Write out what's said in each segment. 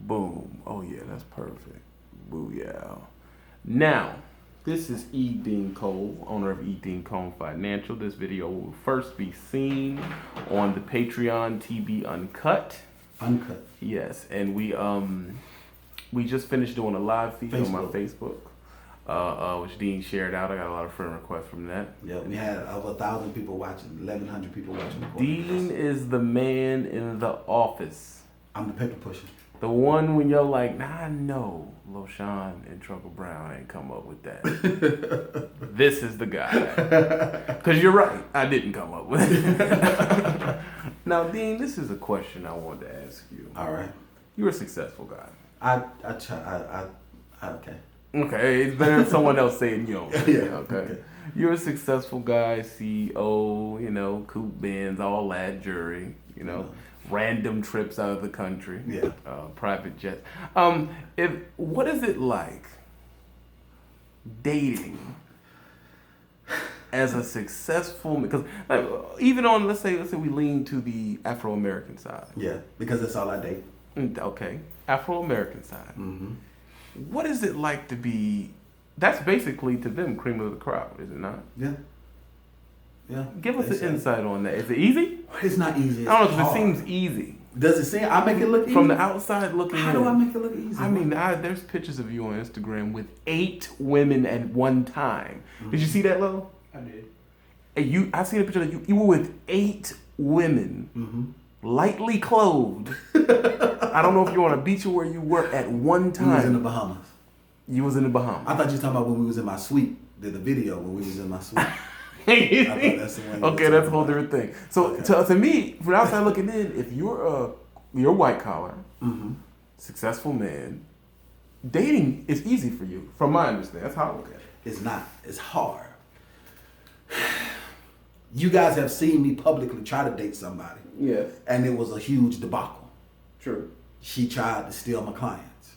Boom. Oh yeah, that's perfect. Booyah. Now, this is E.DeanCole, owner of E.DeanCole Financial. This video will first be seen on the Patreon TV Uncut. Uncut. Yes, and we just finished doing a live feed on my Facebook, which Dean shared out. I got a lot of friend requests from that. Yeah, we had over 1,000 people watching, 1,100 people watching. Dean is the man in the office. I'm the paper pusher. The one when you're like, nah, I know LoShawn and Trucker Brown ain't come up with that. This is the guy. Because you're right, I didn't come up with it. Now, Dean, this is a question I wanted to ask you. All right. You're a successful guy. I try, okay. Okay, it's better than someone else saying you. Yeah. Okay. You're a successful guy, CEO, coupe Benz, all that jury, random trips out of the country, yeah, private jets. What is it like dating as a successful? Because even on let's say we lean to the Afro-American side. Yeah, because that's all I date. Okay, Afro-American side. Mm-hmm. What is it like to be? That's basically to them cream of the crop, is it not? Yeah. Yeah. Give us an insight on that. Is it easy? It's not easy. It's I don't know hard. It seems easy. Does it seem? I make it look easy? From the outside looking in. How do I make it look easy? I mean, there's pictures of you on Instagram with 8 women at one time. Mm-hmm. Did you see that, Lo? I did. I seen a picture of you. You were with 8 women, mm-hmm. lightly clothed. I don't know if you're on a beach or where you were at one time. We was in the Bahamas. You was in the Bahamas. I thought you were talking about when we was in my suite. Did the video when we was in my suite. That's okay, that's a whole different thing. So to me, from outside looking in, if you're white collar, mm-hmm. successful man, dating is easy for you. From my understanding, that's how I look at it. It's not. It's hard. You guys have seen me publicly try to date somebody. Yes. And it was a huge debacle. True. She tried to steal my clients.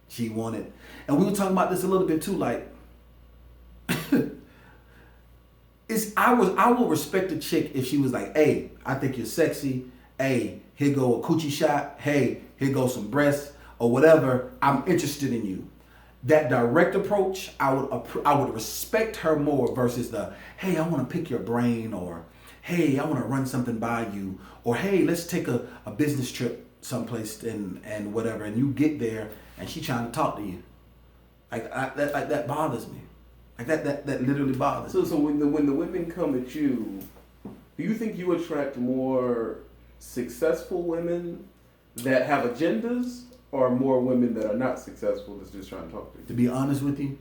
She wanted, and we were talking about this a little bit too, like, I will respect a chick if she was like, hey, I think you're sexy. Hey, here go a coochie shot. Hey, here goes some breasts or whatever. I'm interested in you. That direct approach, I would respect her more versus the, hey, I want to pick your brain, or hey, I want to run something by you, or hey, let's take a business trip someplace and whatever, and you get there and she trying to talk to you. That bothers me. Like that literally bothers me. So when the women come at you, do you think you attract more successful women that have agendas, or more women that are not successful that's just trying to talk to you? To be honest with you,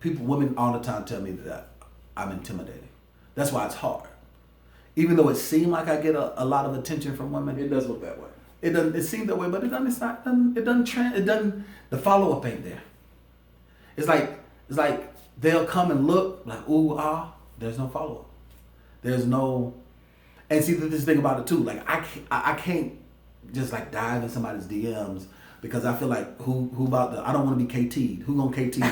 women all the time tell me that I'm intimidating. That's why it's hard. Even though it seems like I get a lot of attention from women, it does look that way. It doesn't. It seems that way, but it doesn't. It's not. It doesn't. The follow up ain't there. It's like they'll come and look like ooh ah. There's no follow up. There's no. And see this thing about it too. Like I can't just like dive in somebody's DMs because I feel like who about to. I don't want to be KT'd. Who gonna KT me?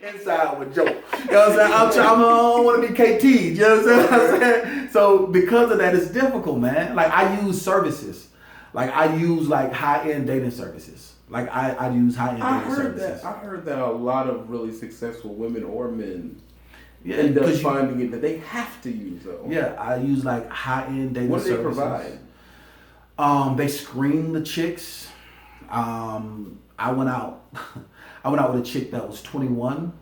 Inside with joke. You know what I'm saying? I don't want to be KT'd. You know what I'm saying? So because of that, it's difficult, man. Like I use services. Like I use like high-end dating services. Like I use high-end dating services. I heard that a lot of really successful women or men end up finding it that they have to use those. Yeah, I use like high-end dating services. What do they provide? They screen the chicks. I went out with a chick that was 21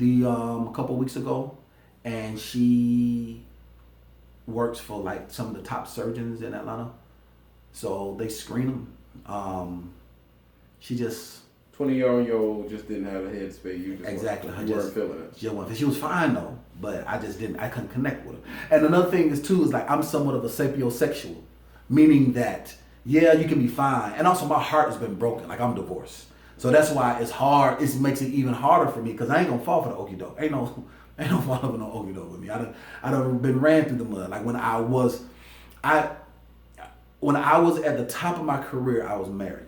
a couple weeks ago, and she works for like some of the top surgeons in Atlanta. So they screen them. She just 20-year-old just didn't have a headspace. You just exactly. weren't feeling it. She was fine though, but I couldn't connect with her. And another thing is too is like I'm somewhat of a sapiosexual, meaning that yeah, you can be fine, and also my heart has been broken. Like I'm divorced, so that's why it's hard. It makes it even harder for me because I ain't gonna fall for the okie doke. Ain't no fall for no okie doke with me. I done been ran through the mud. Like when I was at the top of my career, I was married,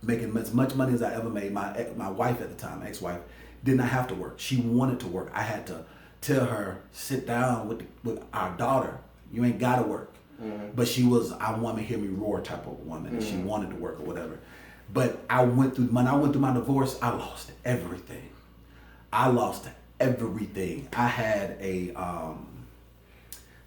making as much money as I ever made. My wife at the time, ex-wife, did not have to work. She wanted to work. I had to tell her, sit down with our daughter. You ain't gotta work. But she was I want to hear me roar type of woman, and she wanted to work or whatever. But when I went through my divorce, I lost everything. I had a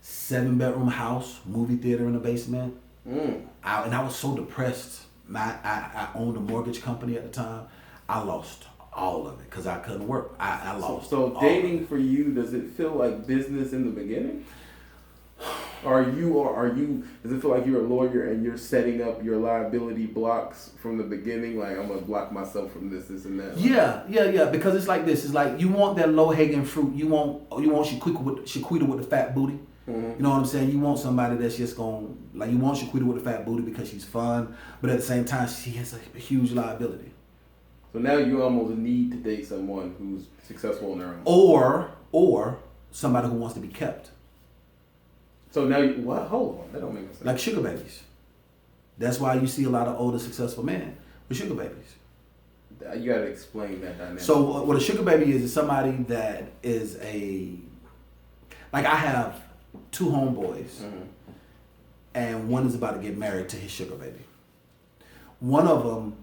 7-bedroom house, movie theater in the basement. And I was so depressed. I owned a mortgage company at the time. I lost all of it because I couldn't work. I lost. So dating for you, does it feel like business in the beginning? Are you? Does it feel like you're a lawyer and you're setting up your liability blocks from the beginning? Like, I'm gonna block myself from this, and that. Yeah. Because it's like this. It's like you want that low hanging fruit. You want Shaquita with the fat booty. You know what I'm saying? You want somebody that's just you want Shaquita with the fat booty because she's fun, but at the same time she has a huge liability. So now you almost need to date someone who's successful on their own, or somebody who wants to be kept. So now, what? Hold on, that don't make sense. Like sugar babies. That's why you see a lot of older successful men with sugar babies. You gotta explain that dynamic. So what a sugar baby is somebody that is like I have 2 homeboys, and one is about to get married to his sugar baby. One of them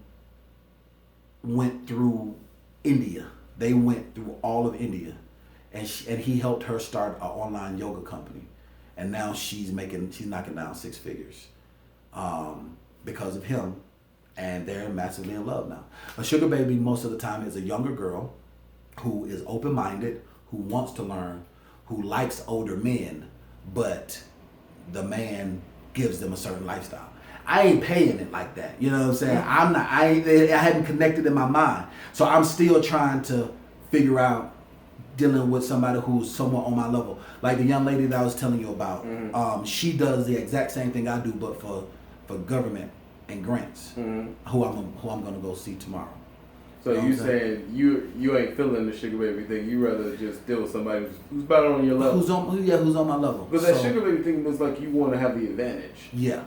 went through India. They went through all of India, and he helped her start an online yoga company. And now she's knocking down 6 figures because of him, and they're massively in love now. A sugar baby most of the time is a younger girl who is open-minded, who wants to learn, who likes older men, but the man gives them a certain lifestyle. I ain't paying it like that. You know what I'm saying? I hadn't connected in my mind. So I'm still trying to figure out dealing with somebody who's somewhat on my level. Like the young lady that I was telling you about, she does the exact same thing I do, but for government and grants. Who I'm gonna go see tomorrow. So you saying you ain't feeling the sugar baby thing? You rather just deal with somebody who's better on your level. Who's on my level? Because that sugar baby thing looks like you want to have the advantage. Yeah,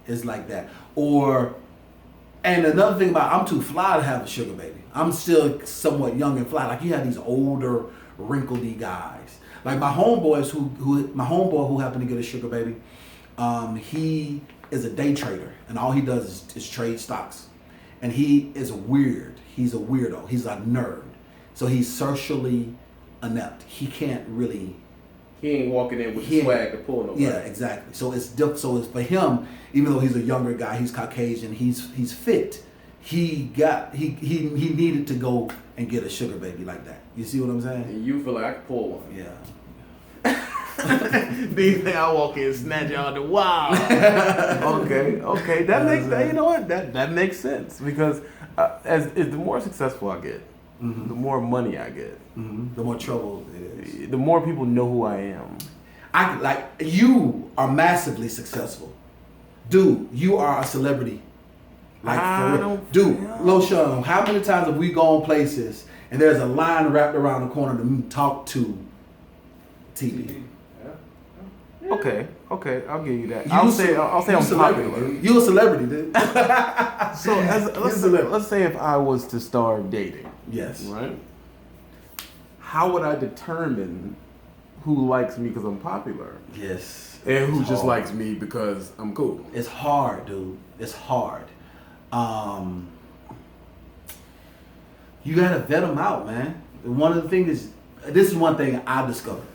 it's like that. And another thing about I'm too fly to have a sugar baby. I'm still somewhat young and fly. Like you have these older, wrinkledy guys. Like my homeboys my homeboy who happened to get a sugar baby, he is a day trader and all he does is trade stocks. And he is weird. He's a weirdo. He's a nerd. So he's socially inept. He can't really. He ain't walking in with the swag to pull nobody. Yeah, exactly. So it's for him, even though he's a younger guy, he's Caucasian, he's fit. He needed to go and get a sugar baby like that. You see what I'm saying? And you feel like I can pull one. Yeah. Do you think I walk in and snatch you out the wild? Okay. That makes you know what? That makes sense because as the more successful I get, the more money I get, the more trouble it is. The more people know who I am. You are massively successful, dude. You are a celebrity. Dude, LoShawn, how many times have we gone places and there's a line wrapped around the corner to talk to TV? Okay, I'll give you that. I'll say I'm popular. You a celebrity, dude. So let's say if I was to start dating. Yes. Right. How would I determine who likes me because I'm popular? Yes. And who just likes me because I'm cool? It's hard, dude. It's hard. You gotta vet them out, man. One of the things is, this is one thing I discovered.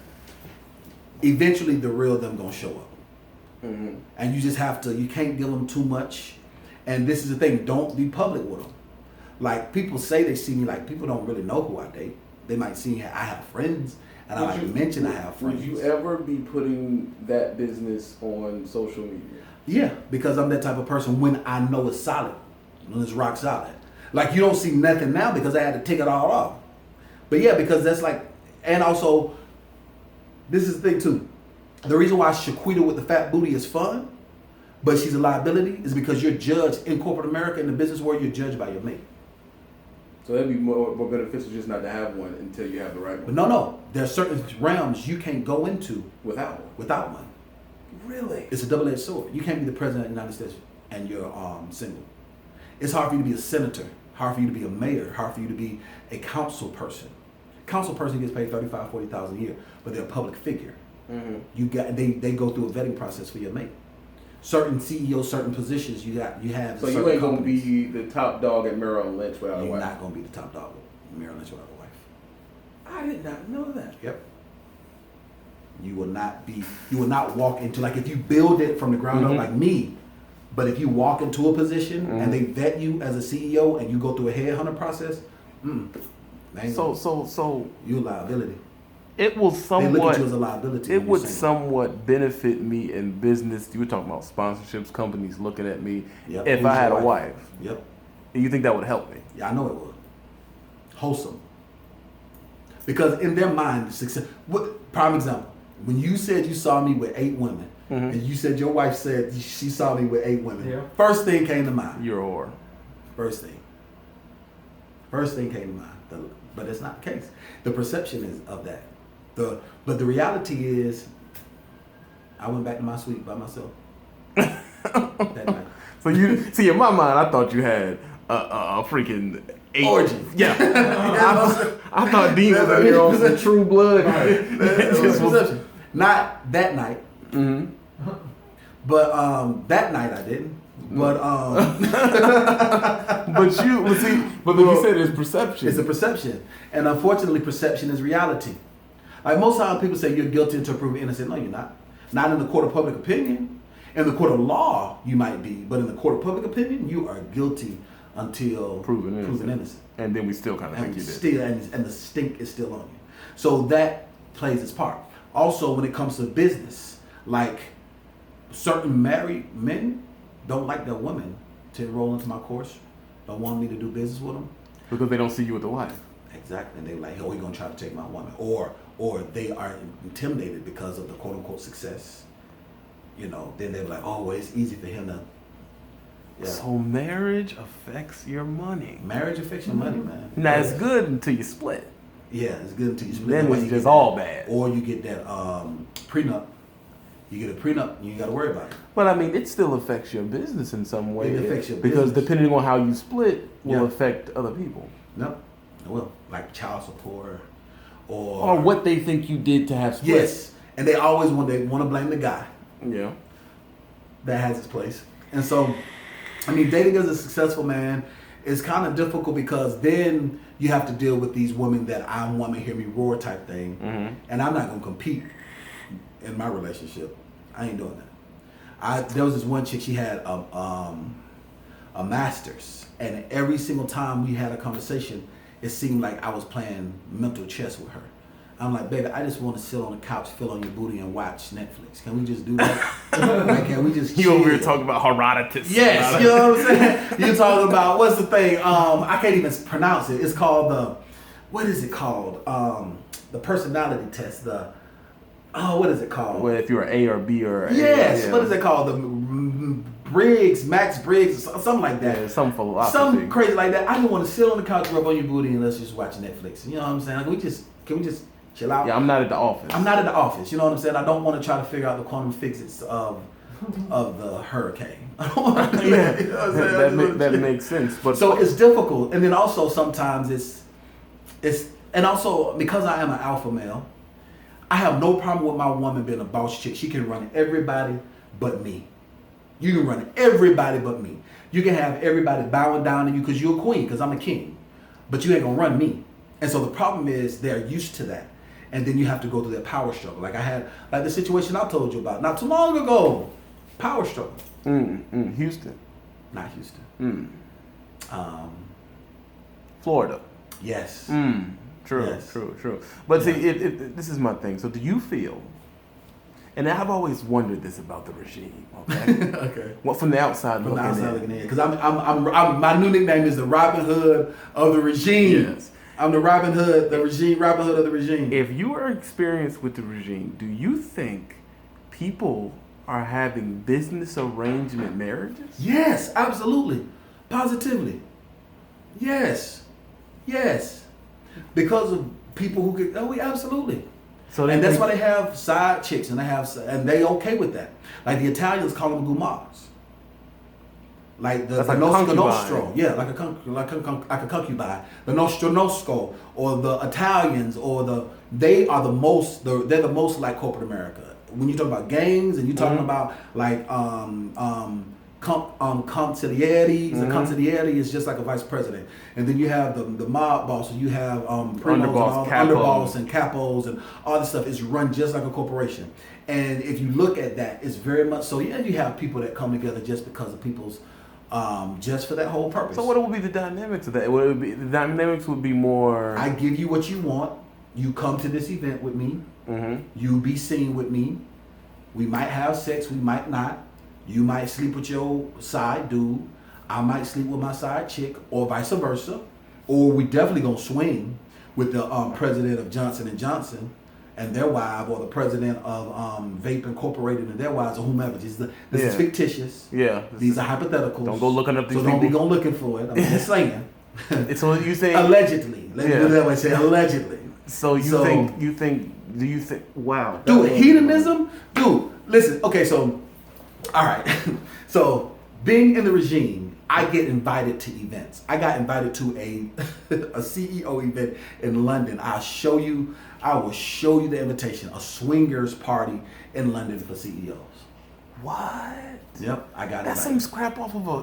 Eventually, the real them gonna show up, and you just have to. You can't give them too much. And this is the thing: don't be public with them. Like people say they see me, like people don't really know who I date. They might see I have friends, and I like to mention I have friends. Would you ever be putting that business on social media? Yeah, because I'm that type of person. When I know it's solid, when it's rock solid. Like you don't see nothing now because I had to take it all off. But yeah, because that's like, and also. This is the thing too. The reason why Shaquita with the fat booty is fun, but she's a liability, is because you're judged in corporate America, in the business world, you're judged by your mate. So that'd be more beneficial just not to have one until you have the right one. But no. There are certain realms you can't go into without one. Really? It's a double-edged sword. You can't be the president of the United States and you're single. It's hard for you to be a senator, hard for you to be a mayor, hard for you to be a council person. Council person gets paid $35,000-$40,000 a year, but they're a public figure. They go through a vetting process for your mate. certain CEOs, certain positions, you have. So certain you ain't gonna companies. be the top dog at Merrill Lynch without a You're wife. not gonna be the top dog at Merrill Lynch without a wife. I did not know that. Yep. You will not be. You will not walk into, like, if you build it from the ground up like me. But if you walk into a position and they vet you as a CEO and you go through a headhunter process, So you're a liability. it will They look somewhat at you as a liability. it when you're would single. somewhat benefit me in business. You were talking about sponsorships, companies looking at me. Yep. If Who's I had your a wife, Yep. you think that would help me? Yeah, I know it would. Wholesome. Because in their mind, success. Prime example. When you said you saw me with 8 women, and you said your wife said she saw me with 8 women, Yeah. first thing came to mind. You're a whore. First thing. First thing came to mind. But it's not the case. The perception is of that. But the reality is, I went back to my suite by myself that night. So you see, in my mind, I thought you had a freaking 8 Orgy. Yeah, I thought Dean was in here on some True Blood. It was perception. Not that night. But that night I didn't. But But you see, but like you said, it's perception. it's a perception, and unfortunately, perception is reality. Like most times, people say you're guilty until proven innocent. No, you're not. Not in the court of public opinion. In the court of law, you might be, but in the court of public opinion, you are guilty until proven innocent. And then we still kind of think you did. And the stink is still on you. So that plays its part. Also, when it comes to business, like certain married men don't like their women to enroll into my course, don't want me to do business with them. Because they don't see you with the wife. Exactly. And they're like, oh, you're going to try to take my woman. Or they are intimidated because of the quote unquote success. You know, then they're like, oh, well, it's easy for him to. Yeah. So marriage affects your money. Marriage affects your money, man. Now it's good until you split. Yeah, it's good until you split. Then That way it's you just get all that- bad. Or you get that prenup. You get a prenup, you ain't got to worry about it. But I mean, it still affects your business in some way. It affects your because business. depending on how you split will Yeah. affect other people. No, it will. Like child support or Or what they think you did to have split. Yes, and they always want to blame the guy Yeah. that has his place. And so, I mean, dating as a successful man is kind of difficult because then you have to deal with these women that I want to hear me roar type thing, and I'm not gonna compete in my relationship. I ain't doing that. There was this one chick, she had a master's, and every single time we had a conversation, it seemed like I was playing mental chess with her. I'm like, baby, I just want to sit on the couch, feel on your booty, and watch Netflix. Can we just do that? Like, can we just You chill? over here talking about Herodotus. Yes, you know what I'm saying? You're talking about, what's the thing? I can't even pronounce it. It's called what is it called? The personality test. What is it called? Well, if you're A or B or A. Yes, yeah. what is it called? The Max Briggs, something like that. Yeah, some philosophy. Something crazy like that. I just want to sit on the couch, rub on your booty, and let's just watch Netflix. You know what I'm saying? Like, can we just chill out? Yeah, I'm not at the office. I'm not at the office. You know what I'm saying? I don't want to try to figure out the quantum physics of the hurricane. I don't want to do that. You know what I'm saying? that makes sense. But So it's difficult, and then also sometimes and also because I am an alpha male, I have no problem with my woman being a boss chick. She can run everybody but me. You can run everybody but me. You can have everybody bowing down to you because you're a queen, because I'm a king. But you ain't gonna run me. And so the problem is they're used to that. And then you have to go through that power struggle. Like I had, like the situation I told you about not too long ago. Power struggle. Houston. Not Houston. Florida. Yes. True, Yes. true. But see, this is my thing. So do you feel, and I've always wondered this about the regime, okay? Okay. Well, from the outside From the looking outside in. looking in, because I'm my new nickname is the Robin Hood of the regime. Yes. I'm the Robin Hood of the regime. If you are experienced with the regime, do you think people are having business arrangement marriages? Yes, absolutely, positively. Yes. Because of people who get. Oh, yeah, absolutely. So And that's why they have side chicks, and they okay with that. Like the Italians call them gumas. Like the That's like nostro, concubine. yeah, like a concubine. The nostro, or the Italians, they're the most like corporate America. when you talk about gangs and you talking about like consigliere. The consigliere is just like a vice president, and then you have the mob boss, and you have primos and all the underboss and capos and all this stuff is run just like a corporation. And if you look at that, it's very much so. Yeah, you have people that come together just because of people's just for that whole purpose. So what would be the dynamics of that? The dynamics would be more. I give you what you want. You come to this event with me. You be seen with me. We might have sex. We might not. You might sleep with your side dude. I might sleep with my side chick, or vice versa. Or we definitely gonna swing with the president of Johnson & Johnson and their wife, or the president of Vape Incorporated and their wives, or whomever. This is fictitious. Yeah. These are hypotheticals. Don't go looking up these people. So don't be going looking for it. I'm just saying. It's what you say. Allegedly. Let me put it that way. Say allegedly. So do you think, wow. Dude, hedonism? Dude, listen. Okay, so, all right. So, being in the regime, I get invited to events. I got invited to a CEO event in London. I will show you the invitation. A swingers party in London for CEOs. What? Yep, I got it. That's some scrap off of a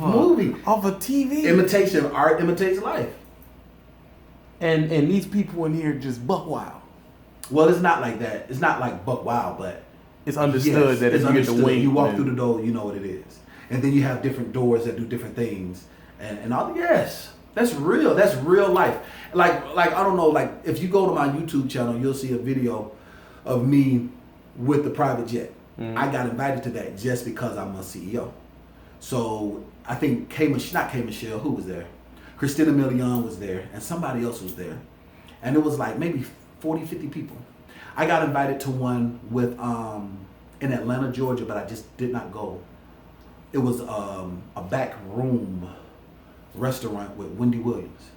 movie, off a TV. Imitation art imitates life. And these people in here just buck wild. Well, it's not like that. It's not like buck wild, but it's understood that if you get the wing, you walk through the door, you know what it is. And then you have different doors that do different things, and all. Yes, that's real. That's real life. Like I don't know. Like if you go to my YouTube channel, you'll see a video of me with the private jet. I got invited to that just because I'm a CEO. So I think not K Michelle, who was there? Christina Milian was there, and somebody else was there, and it was like maybe 40, 50 people. I got invited to one with in Atlanta, Georgia, but I just did not go. It was a back room restaurant with Wendy Williams.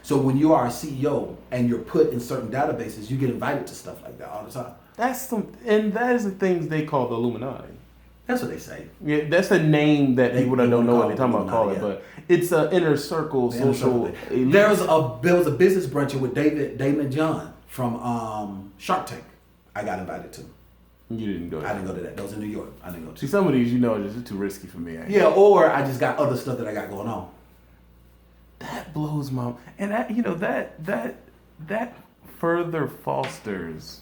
So when you are a CEO and you're put in certain databases, you get invited to stuff like that all the time. That is the things they call the Illuminati. That's what they say. Yeah, that's a name that people that don't know what they're talking about call it, but it's an inner circle social. There was a business brunch with Damon John from Shark Tank. I got invited to. You didn't go. I didn't go to that. That was in New York. I didn't go to. See, some of these, this is too risky for me. Yeah, or I just got other stuff that I got going on. That blows my, and that further fosters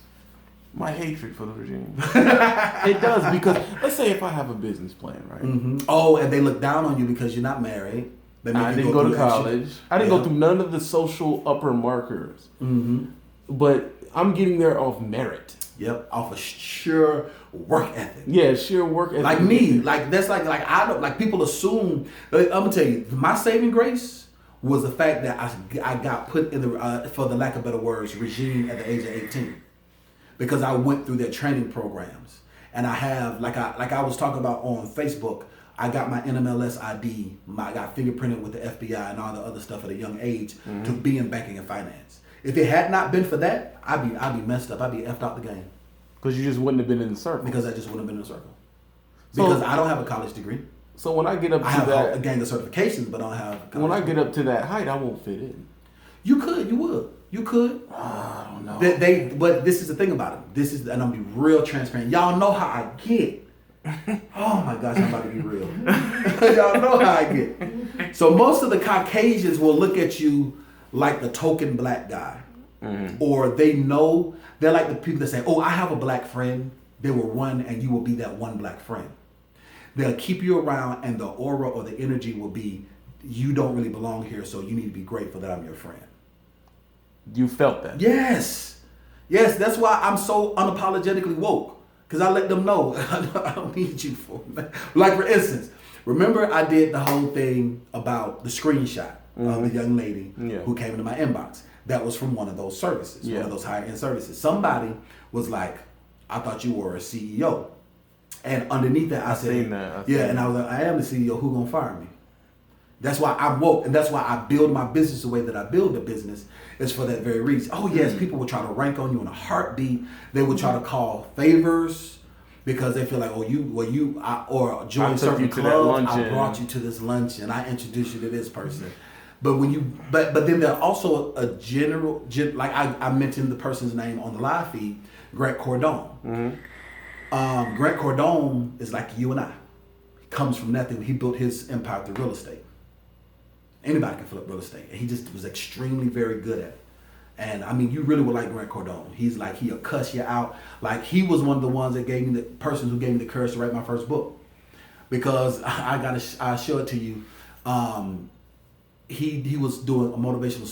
my hatred for the regime. It does, because let's say if I have a business plan, right? Mm-hmm. Oh, and they look down on you because you're not married. I didn't go to college. I didn't go through none of the social upper markers. Mm-hmm. But I'm getting there off merit. Yep, off a sheer work ethic. Yeah, sheer work ethic. Like me, that's like I don't like people assume. I'm gonna tell you, my saving grace was the fact that I got put in the for the lack of better words regime at the age of 18. Because I went through their training programs, and I have like I was talking about on Facebook, I got my NMLS ID, I got fingerprinted with the FBI and all the other stuff at a young age to be in banking and finance. If it had not been for that, I'd be messed up. I'd be effed out the game. Because you just wouldn't have been in the circle. Because I just wouldn't have been in the circle. Because I don't have a college degree. So when I get up to I have that, a gang of certifications, but I don't have. When I get up to that height, I won't fit in. You would. I don't know. But this is the thing about them. And I'm gonna be real transparent. Y'all know how I get. Oh my gosh, I'm about to be real. Y'all know how I get. So most of the Caucasians will look at you like the token black guy. Mm-hmm. Or they're like the people that say, oh, I have a black friend. They will run and you will be that one black friend. They'll keep you around and the aura or the energy will be, you don't really belong here, so you need to be grateful that I'm your friend. You felt that? Yes. That's why I'm so unapologetically woke. Because I let them know I don't need you for that. Like for instance, remember I did the whole thing about the screenshot of the young lady who came into my inbox. That was from one of those services, one of those higher end services. Somebody was like, I thought you were a CEO. And underneath that I said, and I was like, I am the CEO, who gonna fire me? That's why I'm woke, and that's why I build my business the way that I build the business, is for that very reason. Oh yes, people will try to rank on you in a heartbeat. They will try to call favors because they feel like, or join certain clubs. I brought you to this luncheon. I introduced you to this person. But but then there also a general, like I mentioned the person's name on the live feed, Greg Cardone. Mm-hmm. Grant Cardone is like you and I. He comes from nothing. He built his empire through real estate. Anybody can flip real estate. And he just was extremely very good at it. And I mean, you really would like Grant Cardone. He's like, he'll cuss you out. Like, he was one of the ones that gave me the person who gave me the courage to write my first book. Because I'll show it to you. He was doing a motivational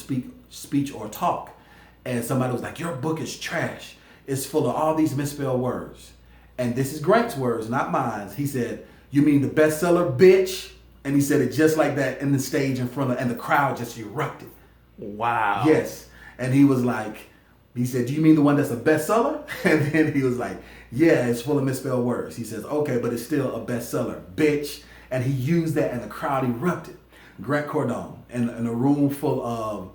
speech or talk. And somebody was like, your book is trash. It's full of all these misspelled words. And this is Grant's words, not mine. He said, you mean the bestseller, bitch? And he said it just like that in the stage in front of, and the crowd just erupted. Wow. Yes. And he was like, he said, do you mean the one that's a bestseller? And then he was like, yeah, it's full of misspelled words. He says, okay, but it's still a bestseller, bitch. And he used that and the crowd erupted. Grant Cardone in a room full of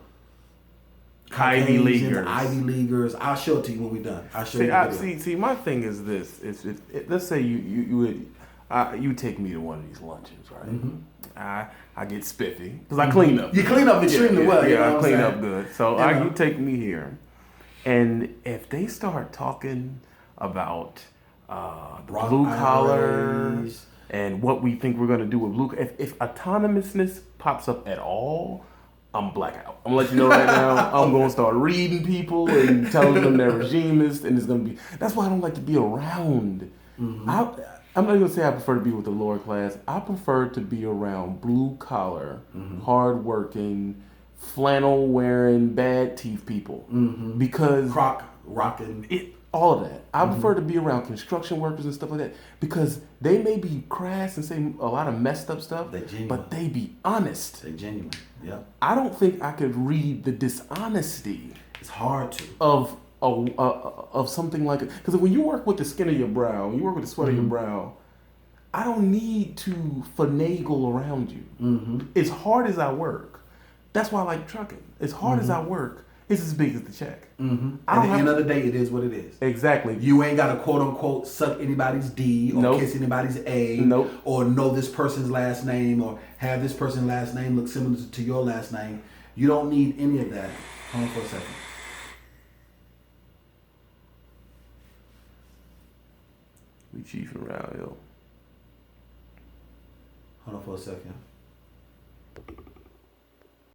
Ivy Leaguers. Ivy Leaguers. I'll show it to you when we're done. I'll show you the video. See, my thing is this. Let's say you take me to one of these luncheons, right? Mm-hmm. I get spiffy because I clean up. You clean up extremely well. Yeah, you know I clean up good. So you take me here, and if they start talking about the blue collar and what we think we're gonna do with blue, if autonomousness pops up at all, I'm blackout. I'm gonna let you know right now. I'm gonna start reading people and telling them they're regimists, and it's gonna be. That's why I don't like to be around. Mm-hmm. I'm not gonna say I prefer to be with the lower class. I prefer to be around blue collar, hardworking, flannel wearing, bad teeth people. Mm-hmm. Because Croc rocking all of that. I prefer to be around construction workers and stuff like that because they may be crass and say a lot of messed up stuff, but they be honest. They genuine. Yeah. I don't think I could read the dishonesty. It's hard to of something like it, because when you work with the skin of your brow, when you work with the sweat of your brow, I don't need to finagle around you. Mm-hmm. As hard as I work, that's why I like trucking. As hard as I work, it's as big as the check. Mm-hmm. At the end of the day, it is what it is. Exactly. You ain't got to quote unquote suck anybody's D or kiss anybody's A or know this person's last name or have this person's last name look similar to your last name. You don't need any of that. Hold on for a second. We chiefing around, yo. Hold on for a second.